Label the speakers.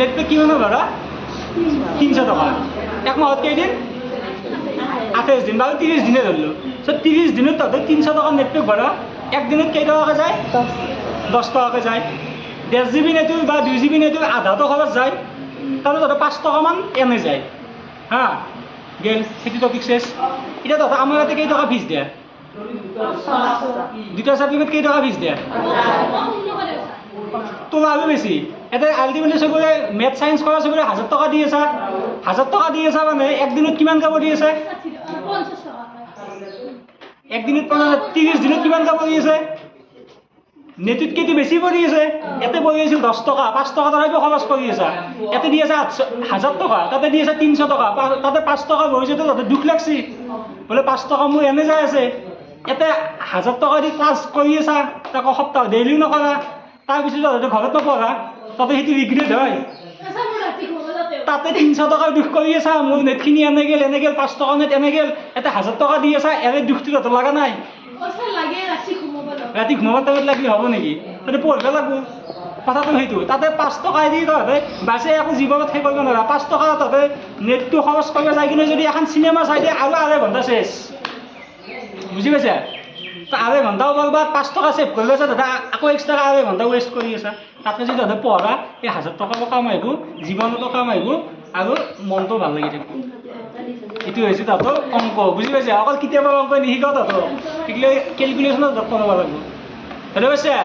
Speaker 1: net pack কিমানৰ ভাড়া 300 টকা এক মাহত কেইদিন 28 দিন বা 30 দিনে ধৰিলোঁ চ' 30 দিনত তহঁতে 300 টকা নেট পেক ভাড়া একদিনত কেই টকাকৈ যায় 10 টকাকৈ যায় 1.5 GB নেটটো বা 2 GB নেটটো আধাটো খৰচ যায় তাতে তহঁতে 5 টকামান এনে যায় হা গেল সেইটো টপিক শেষ এতিয়া তহঁতে আমাৰ ইয়াতে কেই টকা ফিজ দিয়ে দুটা চাবজেক্টত কেই টকা ফিজ দিয়ে তোলা আৰু বেছি এটা আল্টিমেটলি চবৰে মেথ সায়েন্স কৰা চবৰে 1000 টকা দি আছে 1000 টকা দি আছে মানে একদিনত কিমান কাব দি আছে 50 টকা একদিনত 30 দিনত কিমান কাব দি আছে নেটত কেতি বেছি পৰি আছে এতে পৰি আছিল 10 টকা 5 টকা ধৰাইব খৰচ কৰি আছে এতে দি আছে 1000 টকা তাতে দি আছে 300 টকা তাতে 5 টকা ভৰিছে তো তাতে দুখ লাগছি বলে 5 টকা মোৰ এনে যায় আছে এতে 1000 টকা দি ক্লাছ কৰি আছে তাক সপ্তাহ ডেইলি নকৰা তাৰ পিছত তহঁতে ঘৰত নপঢ়া তাতে সেইটো ৰিগ্ৰেট হয় তাতে 300 টকা দুখ কৰি আছে মোৰ নেটখিনি এনে গেল 5 টকা নেট এনে গেল এতে 1000 টকা দি আছে এনে দুখটো তহঁতে লগা নাই ৰাতি ঘুমাব টাইমত লাগি হ'ব নেকি তহঁতে পঢ়িব লাগিব কথাটো সেইটো তাতে 5 টকা দি তহঁতে বাছে একো জীৱনত সেই কৰিব নোৱাৰা 5 টকা তহঁতে নেটটো খৰচ কৰিব যাই কিনে যদি এখন চিনেমা চাই দিয়ে আৰু 2.5 ঘণ্টা শেষ বুজি পাইছা তো 2.5 ঘণ্টাও বৰবাদ 5 টকা সেভ কৰি আছে দাদা আকৌ এক্সট্ৰা 2.5 ঘণ্টা ৱেষ্ট কৰি আছে তাতে যদি তহঁতে পঢ়া এই 1000 টকাও কাম আহিব জীৱনতো কাম আহিব আৰু মনটো ভাল লাগি থাকিব এইটো হৈছে তহঁতৰ অংক বুজি পাইছা অকল কেতিয়াবা অংক নিশিকাও তহঁতৰ শিকিলে কেলকুলেশ্যনত কৰিব লাগিব বুজি পাইছা